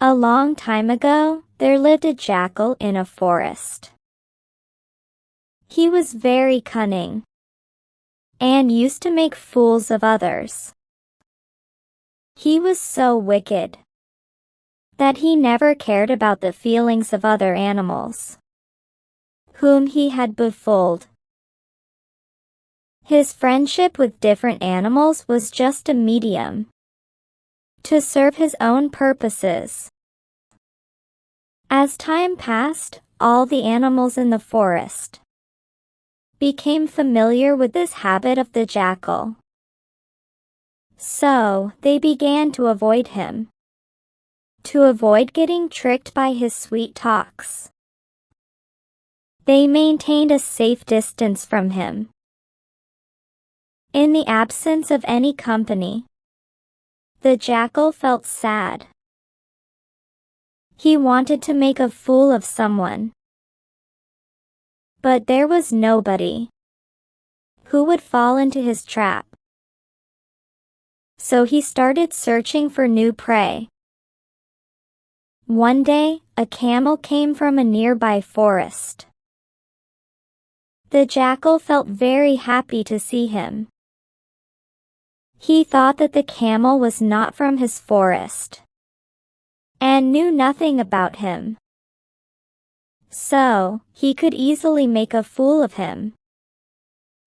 A long time ago, there lived a jackal in a forest. He was very cunning and used to make fools of others. He was so wicked that he never cared about the feelings of other animals whom he had befooled. His friendship with different animals was just a medium to serve his own purposes. As time passed, all the animals in the forest became familiar with this habit of the jackal. So, they began to avoid him, to avoid getting tricked by his sweet talks. They maintained a safe distance from him. In the absence of any company, the jackal felt sad. He wanted to make a fool of someone, but there was nobody who would fall into his trap. So he started searching for new prey. One day, a camel came from a nearby forest. The jackal felt very happy to see him. He thought that the camel was not from his forest and knew nothing about him. So, he could easily make a fool of him.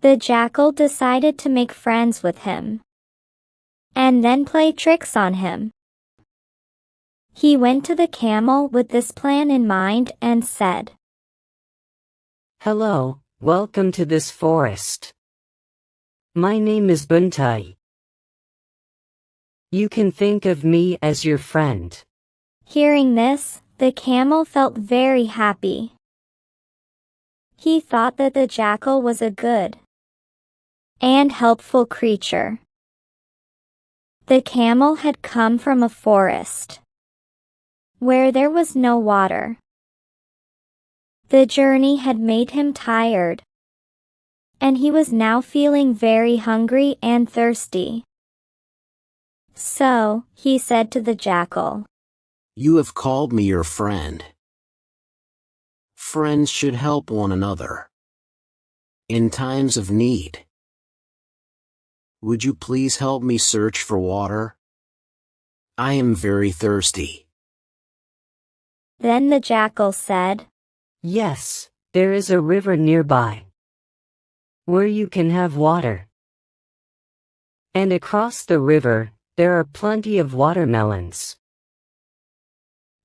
The jackal decided to make friends with him and then play tricks on him. He went to the camel with this plan in mind and said, "Hello, welcome to this forest. My name is Buntai. You can think of me as your friend." Hearing this, the camel felt very happy. He thought that the jackal was a good and helpful creature. The camel had come from a forest where there was no water. The journey had made him tired, and he was now feeling very hungry and thirsty. So, he said to the jackal, "You have called me your friend. Friends should help one another in times of need. Would you please help me search for water? I am very thirsty." Then the jackal said, "Yes, there is a river nearby where you can have water. And across the river, there are plenty of watermelons.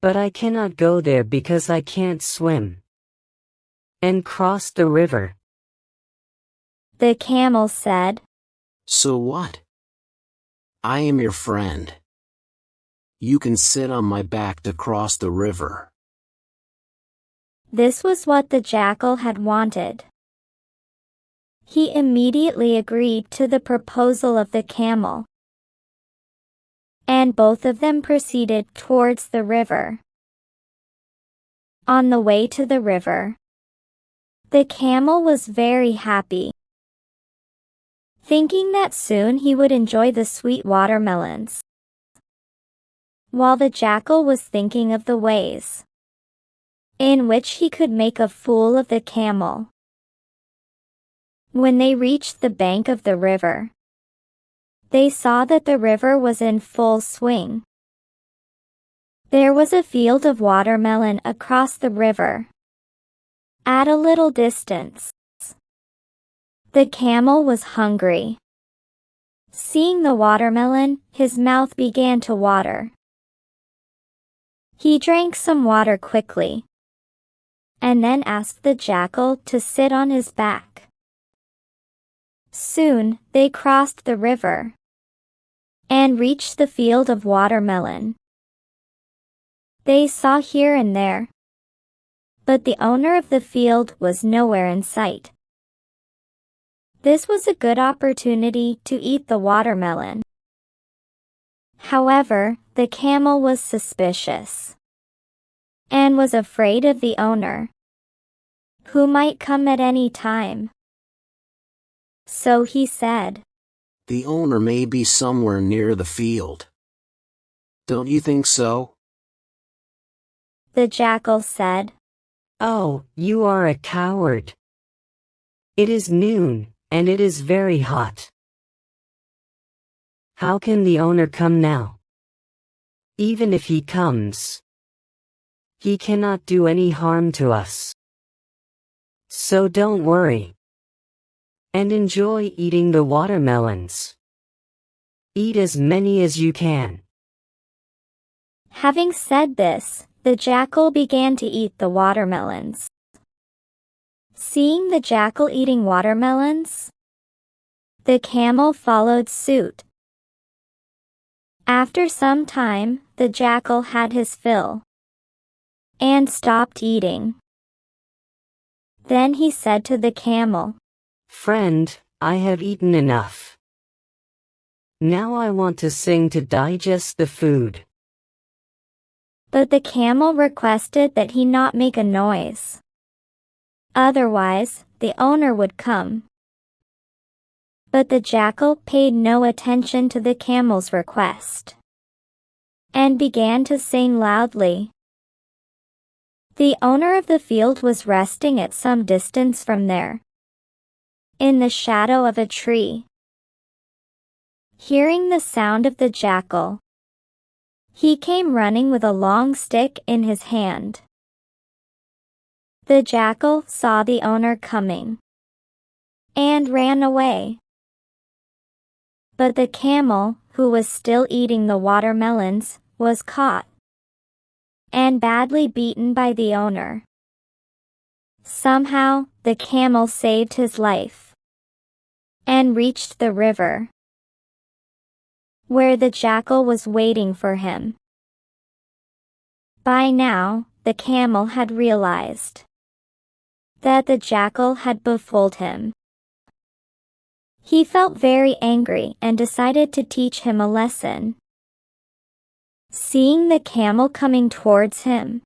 But I cannot go there because I can't swim and cross the river." The camel said, "So what? I am your friend. You can sit on my back to cross the river." This was what the jackal had wanted. He immediately agreed to the proposal of the camel, and both of them proceeded towards the river. On the way to the river, the camel was very happy, thinking that soon he would enjoy the sweet watermelons, while the jackal was thinking of the ways in which he could make a fool of the camel. When they reached the bank of the river, they saw that the river was in full swing. There was a field of watermelon across the river, at a little distance. The camel was hungry. Seeing the watermelon, his mouth began to water. He drank some water quickly, and then asked the jackal to sit on his back. Soon, they crossed the river and reached the field of watermelon. They saw here and there, but the owner of the field was nowhere in sight. This was a good opportunity to eat the watermelon. However, the camel was suspicious and was afraid of the owner, who might come at any time. So he said, "The owner may be somewhere near the field. Don't you think so?" the jackal said. Oh, you are a coward. It is noon, and it is very hot. How can the owner come now? Even if he comes, he cannot do any harm to us. So don't worry. And enjoy eating the watermelons. Eat as many as you can. Having said this, the jackal began to eat the watermelons. Seeing the jackal eating watermelons, the camel followed suit. After some time, the jackal had his fill and stopped eating. Then he said to the camel, Friend, I have eaten enough. Now I want to sing to digest the food. But the camel requested that he not make a noise. Otherwise, the owner would come. But the jackal paid no attention to the camel's request and began to sing loudly. The owner of the field was resting at some distance from there, in the shadow of a tree. Hearing the sound of the jackal, he came running with a long stick in his hand. The jackal saw the owner coming and ran away. But the camel, who was still eating the watermelons, was caught and badly beaten by the owner. Somehow, the camel saved his life and reached the river, where the jackal was waiting for him. By now, the camel had realized that the jackal had befooled him. He felt very angry and decided to teach him a lesson. Seeing the camel coming towards him,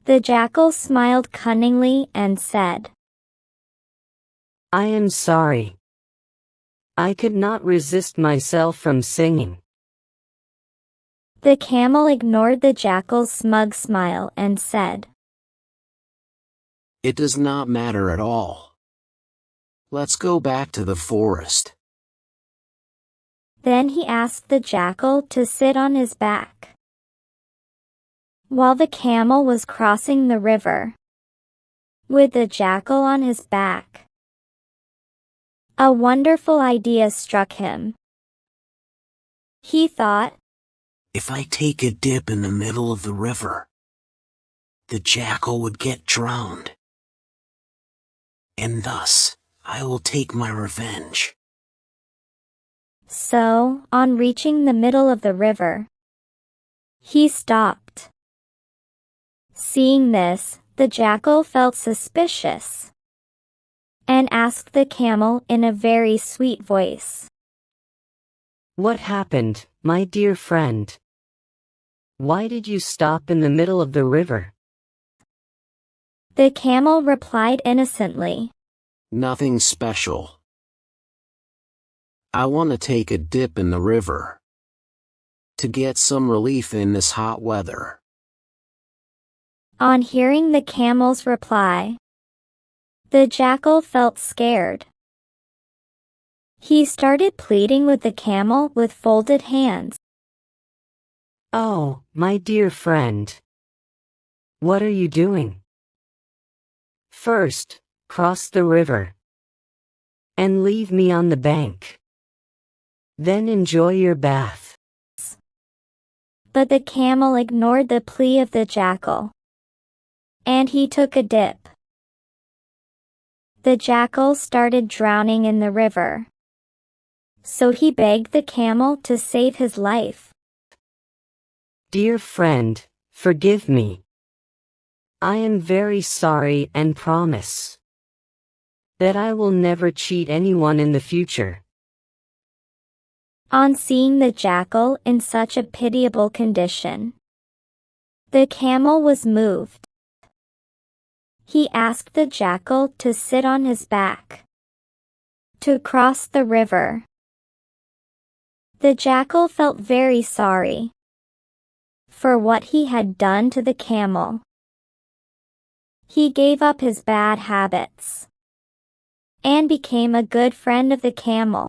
the jackal smiled cunningly and said, I am sorry. I could not resist myself from singing. The camel ignored the jackal's smug smile and said, It does not matter at all. Let's go back to the forest. Then he asked the jackal to sit on his back while the camel was crossing the river with the jackal on his back. A wonderful idea struck him. He thought, If I take a dip in the middle of the river, the jackal would get drowned. And thus, I will take my revenge. So, on reaching the middle of the river, he stopped. Seeing this, the jackal felt suspicious and asked the camel in a very sweet voice, What happened, my dear friend? Why did you stop in the middle of the river? The camel replied innocently, Nothing special. I want to take a dip in the river to get some relief in this hot weather. On hearing the camel's reply, the jackal felt scared. He started pleading with the camel with folded hands. Oh, my dear friend. What are you doing? First, cross the river and leave me on the bank. Then enjoy your bath. But the camel ignored the plea of the jackal, and he took a dip. The jackal started drowning in the river, so he begged the camel to save his life. Dear friend, forgive me. I am very sorry and promise that I will never cheat anyone in the future. On seeing the jackal in such a pitiable condition, the camel was moved. He asked the jackal to sit on his back to cross the river. The jackal felt very sorry for what he had done to the camel. He gave up his bad habits and became a good friend of the camel.